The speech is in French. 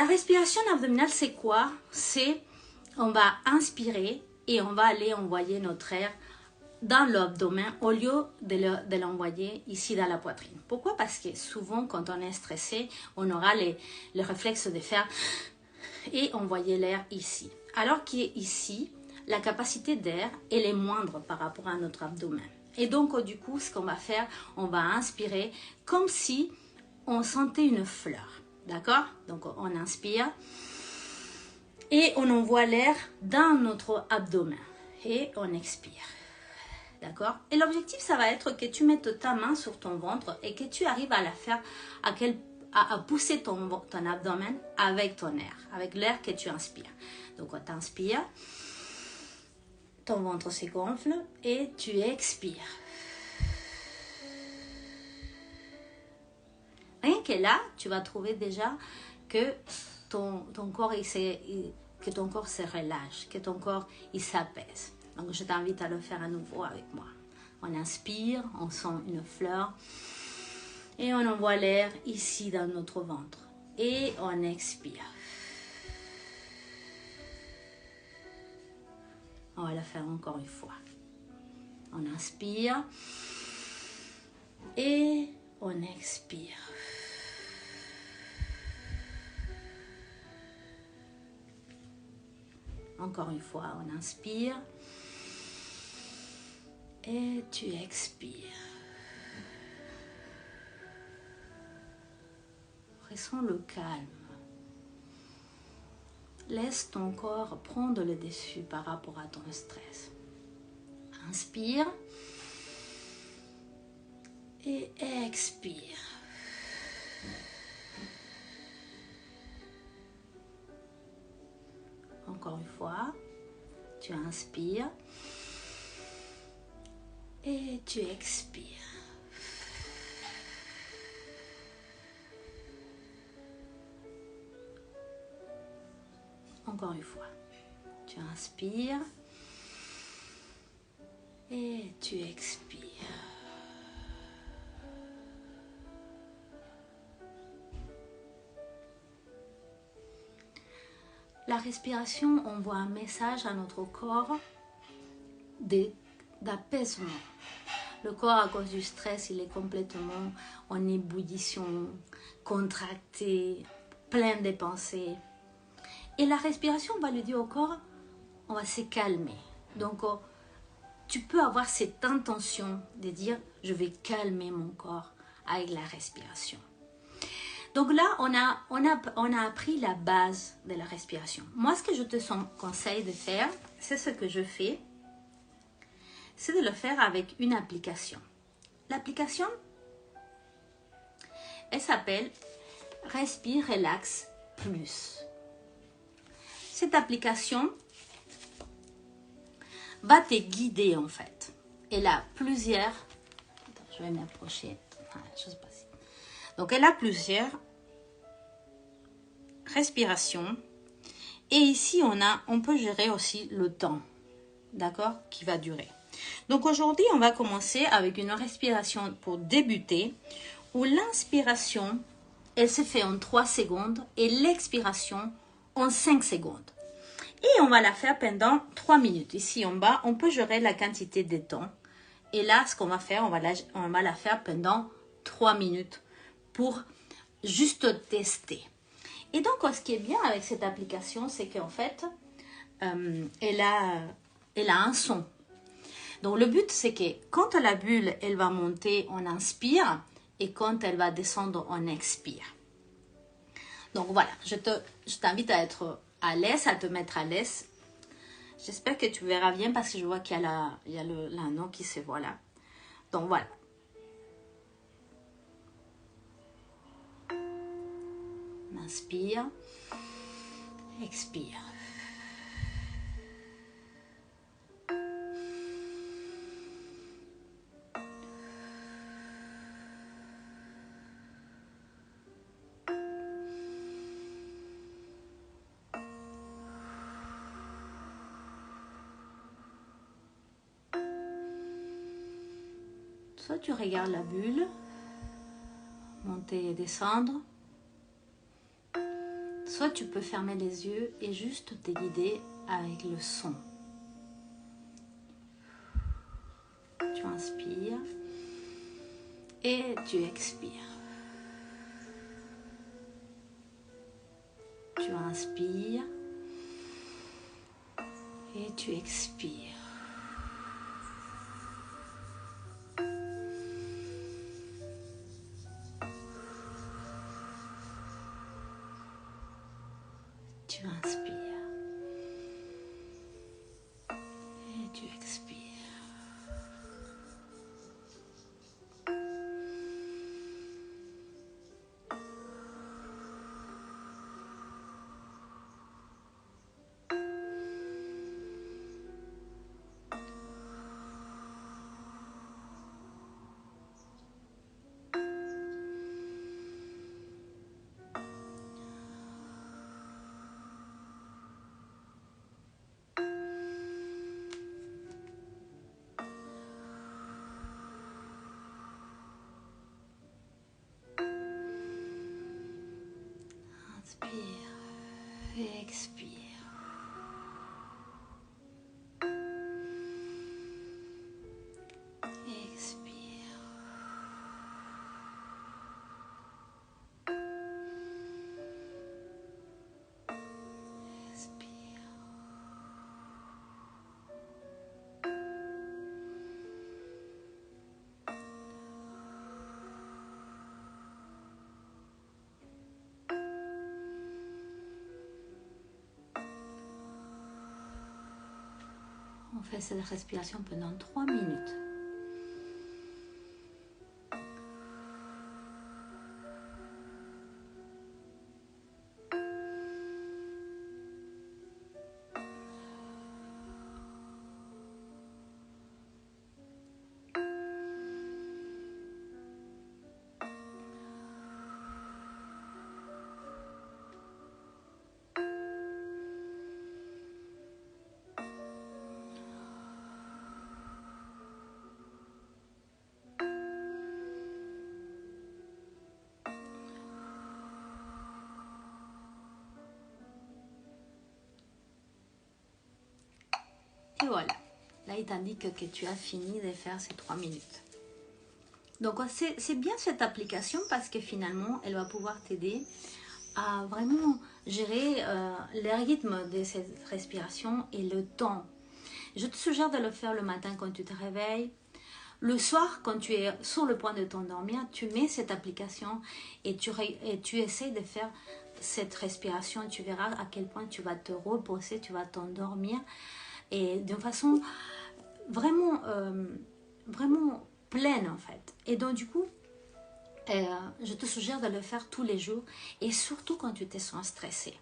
respiration abdominale, c'est quoi? C'est, on va inspirer et on va aller envoyer notre air dans l'abdomen au lieu de l'envoyer ici dans la poitrine. Pourquoi? Parce que souvent, quand on est stressé, on aura le réflexe de faire et envoyer l'air ici. Alors qu'ici, la capacité d'air, elle est moindre par rapport à notre abdomen. Et donc, du coup, ce qu'on va faire, on va inspirer comme si on sentait une fleur. D'accord? Donc, on inspire et on envoie l'air dans notre abdomen. Et on expire. D'accord? Et l'objectif, ça va être que tu mettes ta main sur ton ventre et que tu arrives à la faire, à pousser ton abdomen avec ton air, avec l'air que tu inspires. Donc, on t'inspire, ton ventre se gonfle et tu expires. Rien que là, tu vas trouver déjà que ton corps, que ton corps se relâche, que ton corps il s'apaise. Donc, je t'invite à le faire à nouveau avec moi. On inspire, on sent une fleur et on envoie l'air ici dans notre ventre. Et on expire. On va le faire encore une fois. On inspire et on expire. Encore une fois, on inspire. Et tu expires. Ressens le calme. Laisse ton corps prendre le dessus par rapport à ton stress. Inspire. Et expire. Encore une fois, tu inspires. Et tu expires. Encore une fois. Tu inspires. Et tu expires. La respiration envoie un message à notre corps d'apaisement. Le corps, à cause du stress, il est complètement en ébullition, contracté, plein de pensées. Et la respiration va lui dire au corps, on va se calmer. Donc, tu peux avoir cette intention de dire, je vais calmer mon corps avec la respiration. Donc là, on a appris la base de la respiration. Moi, ce que je te conseille de faire, c'est ce que je fais, c'est de le faire avec une application. L'application, elle s'appelle Respire Relax Plus. Cette application va te guider en fait. Elle a plusieurs... Attends, je vais m'approcher. Je sais pas si... Donc, elle a plusieurs respirations. Et ici, on peut gérer aussi le temps, d'accord, qui va durer. Donc, aujourd'hui, on va commencer avec une respiration pour débuter, où l'inspiration, elle se fait en 3 secondes et l'expiration en 5 secondes. Et on va la faire pendant 3 minutes. Ici, en bas, on peut gérer la quantité de temps. Et là, ce qu'on va faire, on va la faire pendant 3 minutes pour juste tester. Et donc, ce qui est bien avec cette application, c'est qu'en fait, elle a un son. Donc, le but, c'est que quand la bulle, elle va monter, on inspire. Et quand elle va descendre, on expire. Donc, voilà. Je t'invite à être à l'aise, à te mettre à l'aise. J'espère que tu verras bien parce que je vois qu'il y a l'anneau qui se voit là. Donc, voilà. On inspire. Expire. Soit tu regardes la bulle monter et descendre, Soit tu peux fermer les yeux et juste te guider avec le son. Tu inspires et tu expires. Tu inspires et tu expires. Tu inspires et tu expires. Inspire et expire. Expire. Expire. On fait cette respiration pendant 3 minutes. Et voilà, là il t'indique que tu as fini de faire ces 3 minutes. Donc c'est bien cette application parce que finalement elle va pouvoir t'aider à vraiment gérer le rythme de cette respiration et le temps. Je te suggère de le faire le matin quand tu te réveilles. Le soir, quand tu es sur le point de t'endormir, tu mets cette application et tu essaies de faire cette respiration. Tu verras à quel point tu vas te reposer, tu vas t'endormir. Et d'une façon vraiment, vraiment pleine en fait. Et donc du coup, je te suggère de le faire tous les jours et surtout quand tu te sens stressé.